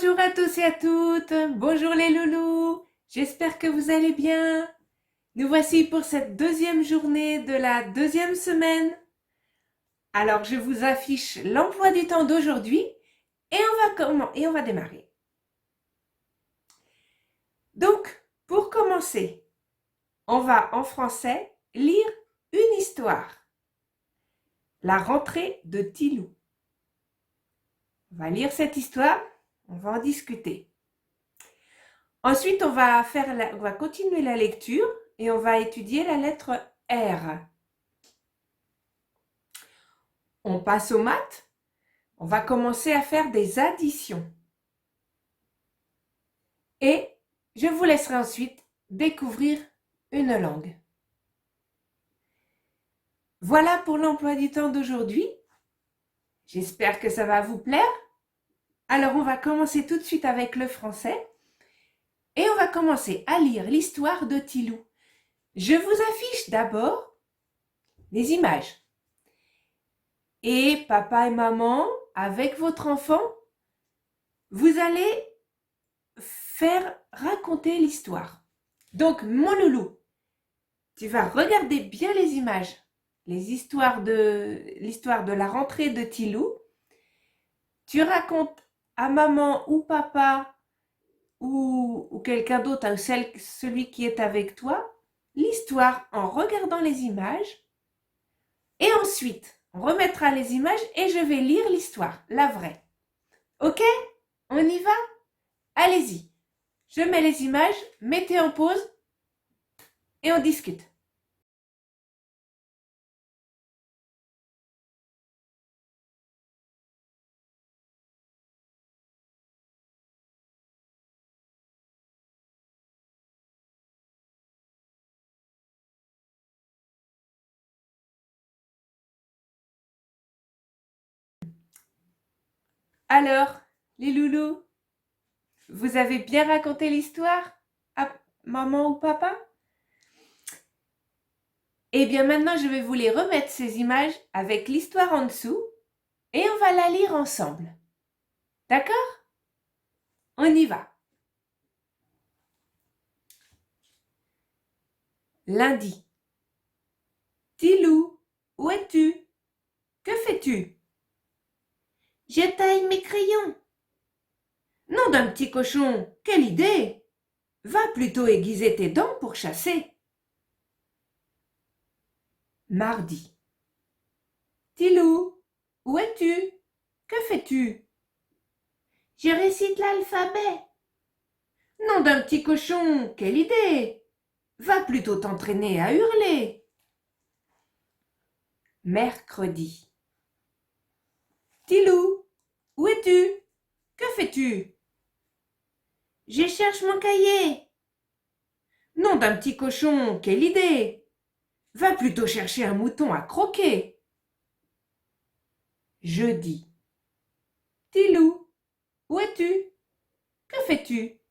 Bonjour à tous et à toutes, bonjour les loulous, j'espère que vous allez bien. Nous voici pour cette deuxième journée de la deuxième semaine. Alors je vous affiche l'emploi du temps d'aujourd'hui et on va démarrer. Donc, pour commencer, on va en français lire une histoire. La rentrée de Tilou. On va lire cette histoire, on va en discuter. Ensuite, on va continuer la lecture et on va étudier la lettre R. On passe aux maths. On va commencer à faire des additions. Et je vous laisserai ensuite découvrir une langue. Voilà pour l'emploi du temps d'aujourd'hui. J'espère que ça va vous plaire. Alors, on va commencer tout de suite avec le français. Et on va commencer à lire l'histoire de Tilou. Je vous affiche d'abord les images. Et papa et maman, avec votre enfant, vous allez faire raconter l'histoire. Donc, mon loulou, tu vas regarder bien les images, l'histoire de la rentrée de Tilou. Tu racontes à maman ou papa ou quelqu'un d'autre, ou celui qui est avec toi, l'histoire en regardant les images. Et ensuite, on remettra les images et je vais lire l'histoire, la vraie. Ok? On y va? Allez-y. Je mets les images, mettez en pause et on discute. Alors, les loulous, vous avez bien raconté l'histoire à maman ou papa? Eh bien maintenant, je vais vous les remettre ces images avec l'histoire en dessous et on va la lire ensemble. D'accord? On y va. Lundi. Tilou, où es-tu? Que fais-tu? Je taille mes crayons. Nom d'un petit cochon, quelle idée! Va plutôt aiguiser tes dents pour chasser. Mardi. Tilou, où es-tu? Que fais-tu? Je récite l'alphabet. Nom d'un petit cochon, quelle idée! Va plutôt t'entraîner à hurler. Mercredi. Tilou, où es-tu? Que fais-tu? Je cherche mon cahier. Nom d'un petit cochon, quelle idée! Va plutôt chercher un mouton à croquer. Jeudi. Tilou, où es-tu? Que fais-tu?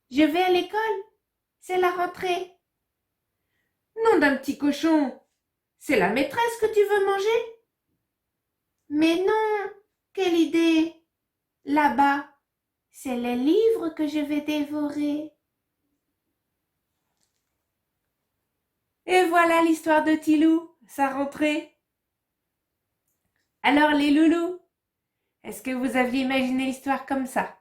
Je vais à l'école. C'est la rentrée. Nom d'un petit cochon. C'est la maîtresse que tu veux manger? Mais non, quelle idée! Là-bas, c'est les livres que je vais dévorer. Et voilà l'histoire de Tilou, sa rentrée. Alors les loulous, est-ce que vous aviez imaginé l'histoire comme ça?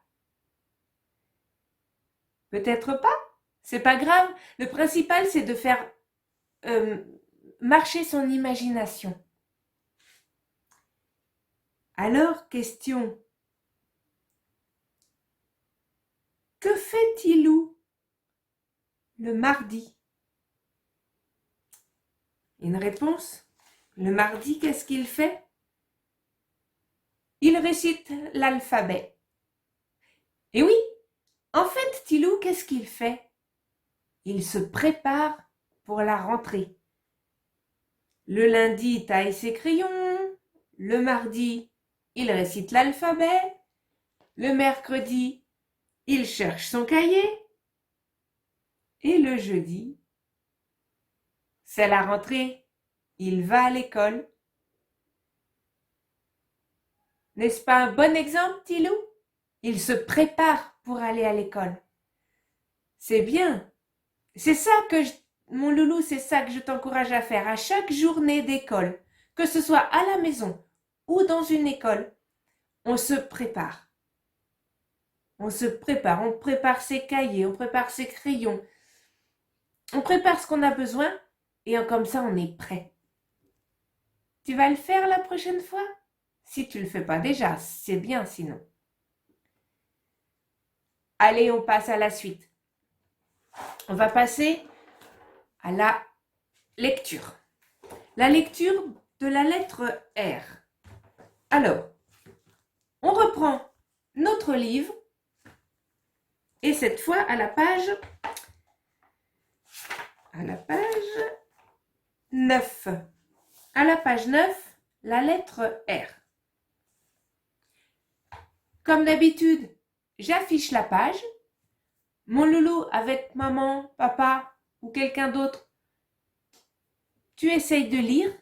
Peut-être pas, c'est pas grave. Le principal, c'est de faire euh, marcher son imagination. Alors, question. Que fait Tilou le mardi? Une réponse? Le mardi, qu'est-ce qu'il fait? Il récite l'alphabet. Et oui, en fait, Tilou, qu'est-ce qu'il fait? Il se prépare pour la rentrée. Le lundi, il taille ses crayons. Le mardi, il récite l'alphabet. Le mercredi, il cherche son cahier. Et le jeudi, c'est la rentrée. Il va à l'école. N'est-ce pas un bon exemple, Tilou? Il se prépare pour aller à l'école. C'est bien. C'est ça que mon loulou, c'est ça que je t'encourage à faire à chaque journée d'école, que ce soit à la maison ou dans une école. On se prépare. On se prépare, on prépare ses cahiers, on prépare ses crayons. On prépare ce qu'on a besoin et comme ça, on est prêt. Tu vas le faire la prochaine fois? Si tu ne le fais pas déjà, c'est bien sinon. Allez, on passe à la suite. On va passer à la lecture. La lecture de la lettre R. Alors, on reprend notre livre et cette fois à la page 9. À la page 9, la lettre R. Comme d'habitude, j'affiche la page. Mon loulou avec maman, papa ou quelqu'un d'autre, tu essayes de lire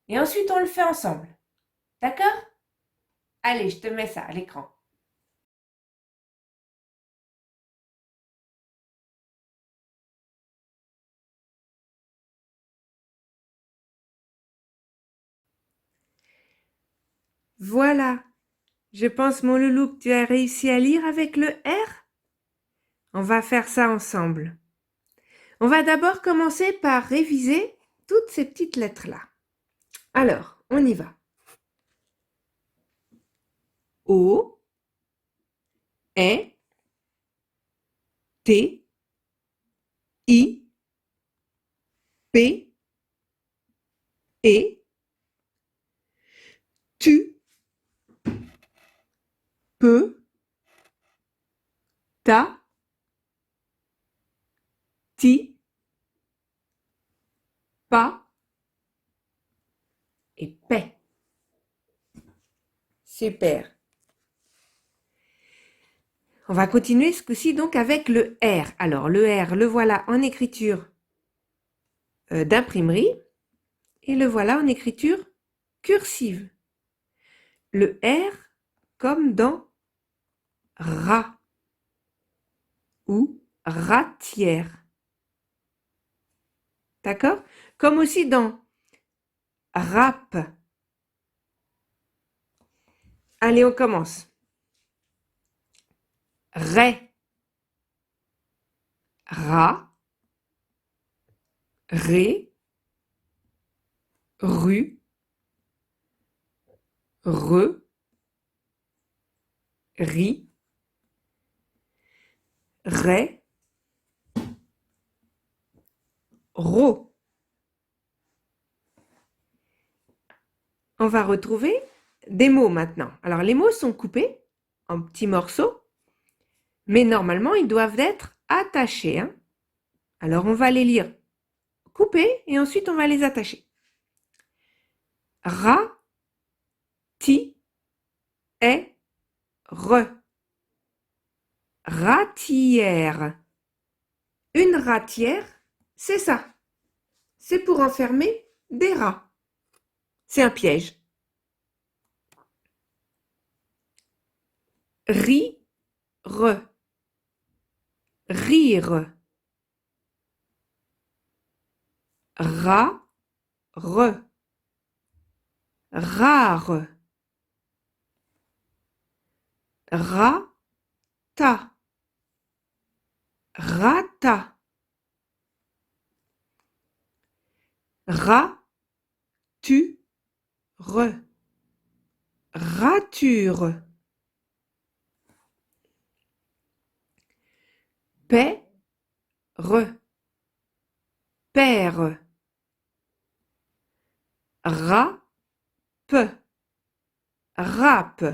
et ensuite on le fait ensemble. D'accord? Allez, je te mets ça à l'écran. Voilà. Je pense, mon loulou, que tu as réussi à lire avec le R. On va faire ça ensemble. On va d'abord commencer par réviser toutes ces petites lettres-là. Alors, on y va. O, E, T, I, P, E, tu, peu, ta, ti, pas et paix. Super. On va continuer ce coup-ci donc avec le R. Alors le R, le voilà en écriture d'imprimerie et le voilà en écriture cursive. Le R comme dans rat ou ratière. D'accord? Comme aussi dans rap. Allez, on commence. Ré, ra, ré, ru, re, ri, ré, ro. On va retrouver des mots maintenant. Alors les mots sont coupés en petits morceaux, mais normalement ils doivent être attachés. Hein. Alors on va les lire coupés et ensuite on va les attacher. Ra, ti, est, re. Ratière. Une ratière, c'est ça. C'est pour enfermer des rats. C'est un piège. Rire. Rire. Ra, re. Rare. Ra, ta. Rata. Ra, tu, re. Rature. Paix, re. Père. Rap, rap.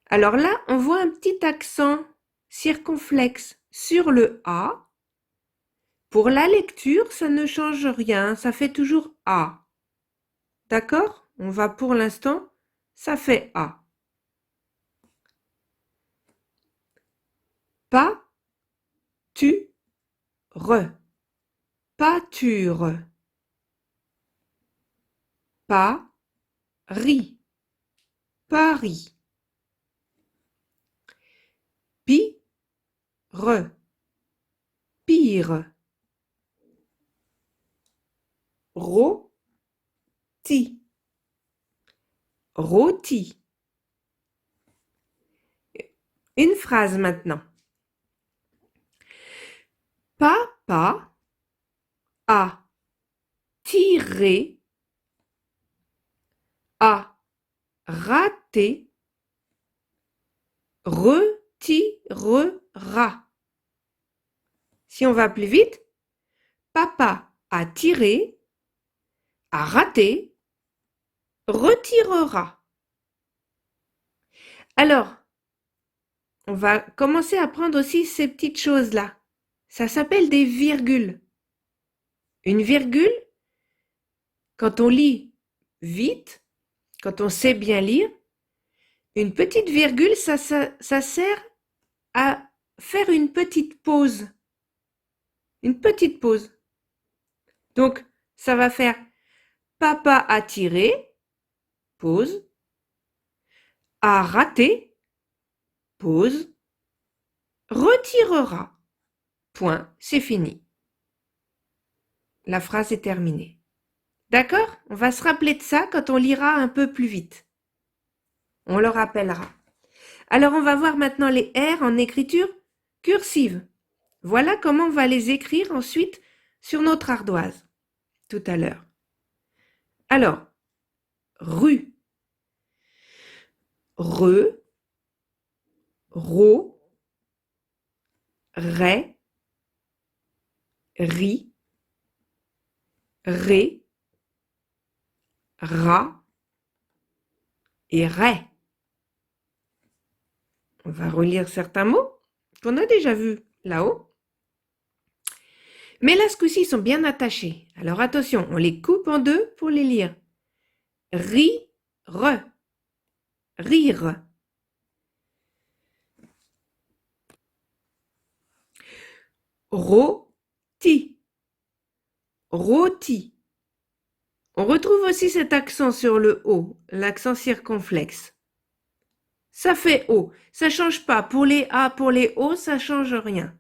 Alors là, on voit un petit accent circonflexe sur le A. Pour la lecture, ça ne change rien, ça fait toujours A. D'accord? On va pour l'instant, ça fait A. Pas, tu, re. Pâture. Pas, ri. Paris. pi, re, pire, ro, ti, rôti. Une phrase maintenant. Papa a tiré, a raté, retirera. Si on va plus vite, papa a tiré, a raté, retirera. Alors, on va commencer à prendre aussi ces petites choses-là. Ça s'appelle des virgules. Une virgule, quand on lit vite, quand on sait bien lire, une petite virgule, ça sert à faire une petite pause. Une petite pause. Donc, ça va faire papa a tiré, pause, a raté, pause, retirera. Point, c'est fini. La phrase est terminée. D'accord? On va se rappeler de ça quand on lira un peu plus vite. On le rappellera. Alors, on va voir maintenant les R en écriture cursive. Voilà comment on va les écrire ensuite sur notre ardoise, tout à l'heure. Alors, rue, re, ro, ré, ri, ré, ra et ré. On va relire certains mots qu'on a déjà vus là-haut. Mais là, ce coup-ci, ils sont bien attachés. Alors attention, on les coupe en deux pour les lire. Rire, rire. Rôti, rôti. On retrouve aussi cet accent sur le O, l'accent circonflexe. Ça fait O, ça change pas. Pour les A, pour les O, ça change rien.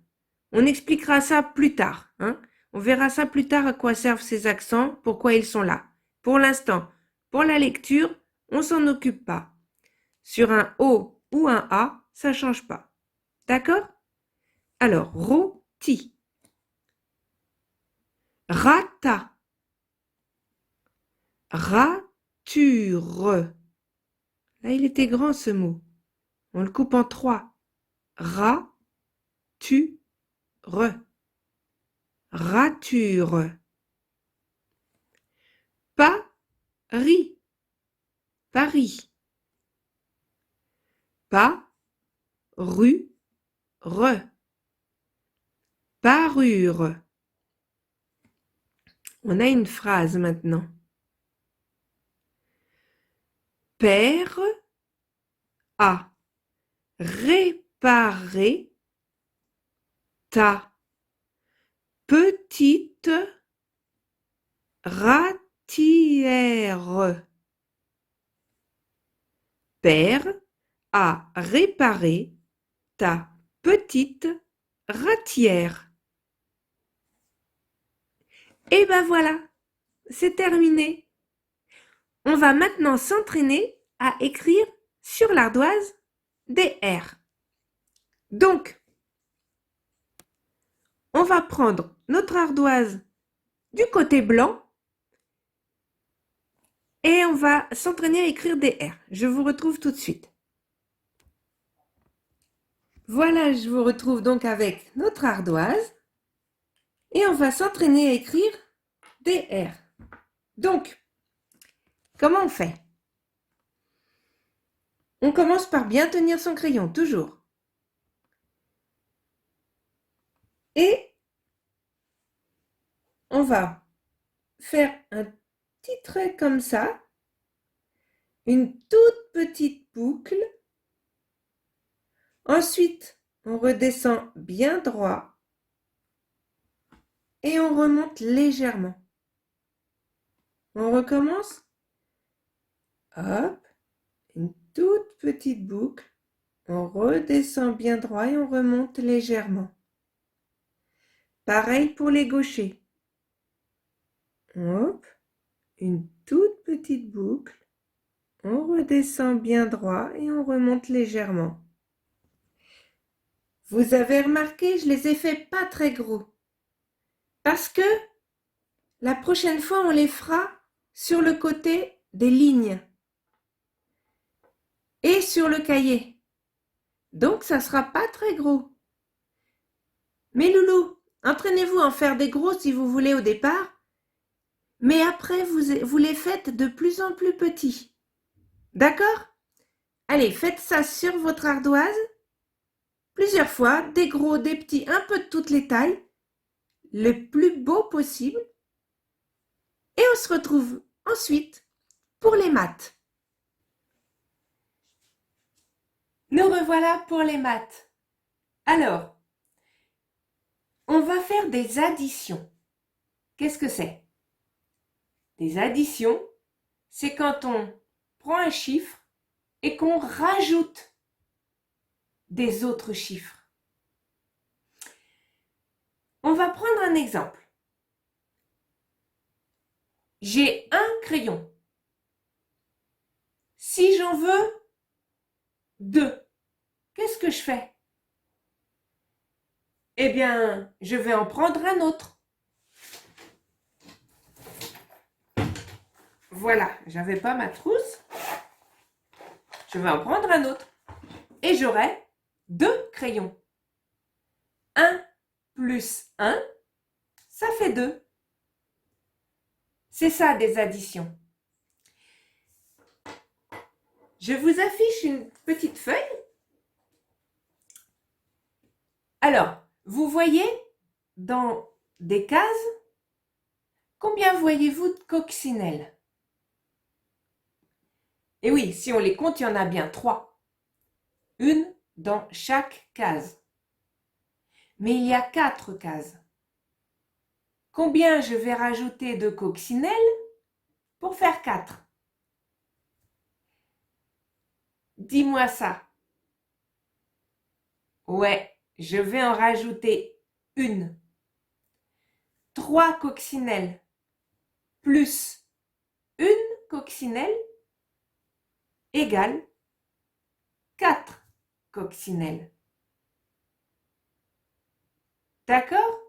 On expliquera ça plus tard. Hein. On verra ça plus tard à quoi servent ces accents, pourquoi ils sont là. Pour l'instant, pour la lecture, on s'en occupe pas. Sur un O ou un A, ça change pas. D'accord? Alors, rôti. Rata. Rature. Là, il était grand ce mot. On le coupe en 3. Ra, tu, re. Rature. Paris. Paris. Pas, rue, re. Parure. On a une phrase maintenant. Père a réparé ta petite ratière. Père a réparé ta petite ratière. Et ben voilà, c'est terminé. On va maintenant s'entraîner à écrire sur l'ardoise des R. Donc, on va prendre notre ardoise du côté blanc et on va s'entraîner à écrire des R. Je vous retrouve tout de suite. Voilà, je vous retrouve donc avec notre ardoise et on va s'entraîner à écrire des R. Donc, comment on fait? On commence par bien tenir son crayon, toujours. Et on va faire un petit trait comme ça, une toute petite boucle. Ensuite, on redescend bien droit et on remonte légèrement. On recommence. Hop, une toute petite boucle. On redescend bien droit et on remonte légèrement. Pareil pour les gauchers. Hop, une toute petite boucle. On redescend bien droit et on remonte légèrement. Vous avez remarqué, je les ai fait pas très gros. Parce que la prochaine fois, on les fera sur le côté des lignes et sur le cahier. Donc, ça sera pas très gros. Mais loulou, entraînez-vous à en faire des gros si vous voulez au départ. Mais après, vous les faites de plus en plus petits. D'accord? Allez, faites ça sur votre ardoise. Plusieurs fois, des gros, des petits, un peu de toutes les tailles. Le plus beau possible. Et on se retrouve ensuite pour les maths. Nous revoilà pour les maths. Alors, on va faire des additions. Qu'est-ce que c'est? Des additions, c'est quand on prend un chiffre et qu'on rajoute des autres chiffres. On va prendre un exemple. J'ai un crayon. Si j'en veux 2, qu'est-ce que je fais? Eh bien, je vais en prendre un autre. Voilà, j'avais pas ma trousse. Je vais en prendre un autre. Et j'aurai 2 crayons. 1 plus 1, ça fait 2. C'est ça des additions. Je vous affiche une petite feuille. Alors, vous voyez dans des cases, combien voyez-vous de coccinelles? Et oui, si on les compte, il y en a bien 3. Une dans chaque case. Mais il y a 4 cases. Combien je vais rajouter de coccinelles pour faire 4? Dis-moi ça. Ouais, je vais en rajouter une. 3 coccinelles plus une coccinelle égale 4 coccinelles. D'accord?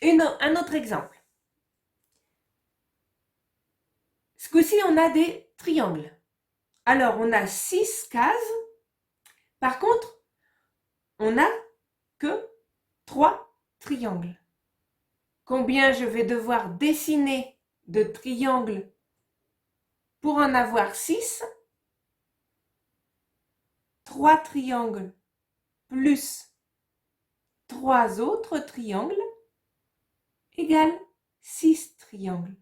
Un autre exemple. Ce coup-ci, on a des triangles. Alors, on a 6 cases. Par contre, on n'a que 3 triangles. Combien je vais devoir dessiner de triangles pour en avoir 6? 3 triangles plus 3 autres triangles égale 6 triangles.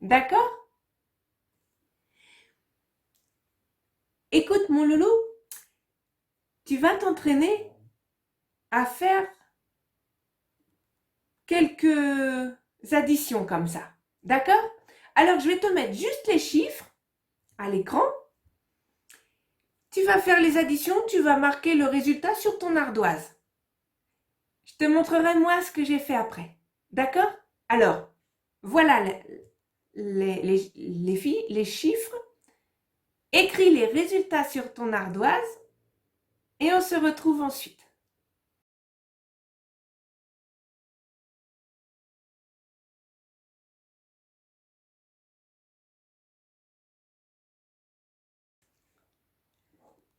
D'accord? Écoute mon loulou, tu vas t'entraîner à faire quelques additions comme ça. D'accord? Alors je vais te mettre juste les chiffres à l'écran. Tu vas faire les additions, tu vas marquer le résultat sur ton ardoise. Je te montrerai moi ce que j'ai fait après. D'accord? Alors, voilà les chiffres. Écris les résultats sur ton ardoise et on se retrouve ensuite.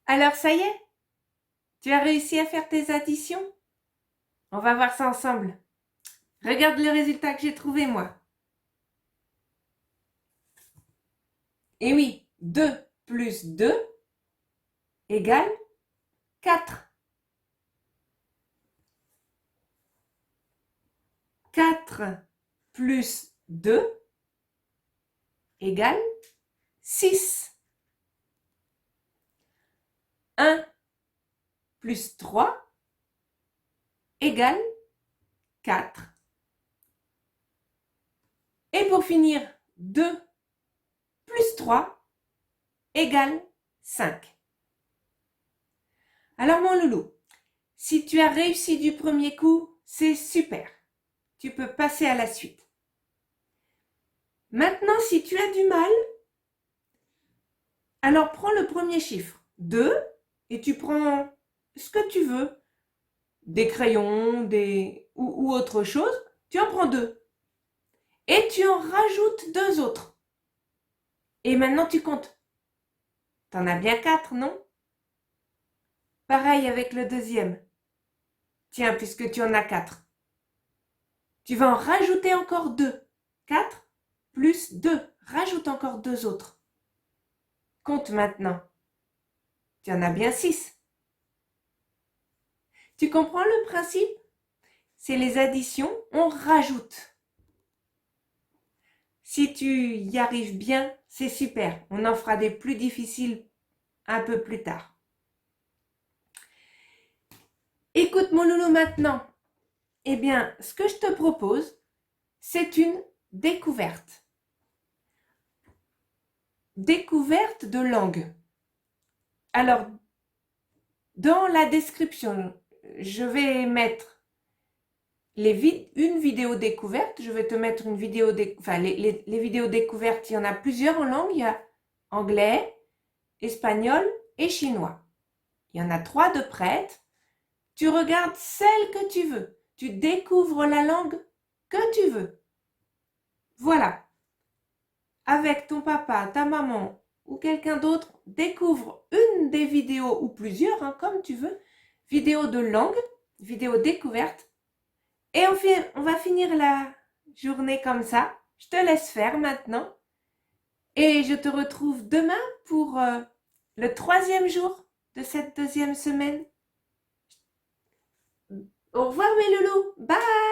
Alors ça y est? Tu as réussi à faire tes additions? On va voir ça ensemble. Regarde le résultat que j'ai trouvé moi. Et oui, 2 plus 2 égale 4. 4 plus 2 égale 6. 1 plus 3 égale 4. Et pour finir, 2 plus 3 égale 5. Alors mon loulou, si tu as réussi du premier coup, c'est super. Tu peux passer à la suite. Maintenant, si tu as du mal, alors prends le premier chiffre, 2, et tu prends ce que tu veux, des crayons, ou autre chose, tu en prends 2. Et tu en rajoutes 2 autres. Et maintenant tu comptes. T'en as bien 4, non? Pareil avec le deuxième. Tiens, puisque tu en as 4. Tu vas en rajouter encore 2. 4 plus 2. Rajoute encore 2 autres. Compte maintenant. Tu en as bien 6. Tu comprends le principe? C'est les additions, on rajoute. Si tu y arrives bien, c'est super. On en fera des plus difficiles un peu plus tard. Écoute mon loulou maintenant. Eh bien, ce que je te propose, c'est une découverte. Découverte de langue. Alors, dans la description, je vais mettre une vidéo découverte. Je vais te mettre une vidéo, les vidéos découvertes, il y en a plusieurs en langue. Il y a anglais, espagnol et chinois. Il y en a 3 de prêtes. Tu regardes celle que tu veux. Tu découvres la langue que tu veux. Voilà. Avec ton papa, ta maman ou quelqu'un d'autre, découvre une des vidéos ou plusieurs, comme tu veux, vidéo de langue, vidéo découverte. Et on va finir la journée comme ça. Je te laisse faire maintenant. Et je te retrouve demain pour le 3e jour de cette 2e semaine. Au revoir mes loulous. Bye!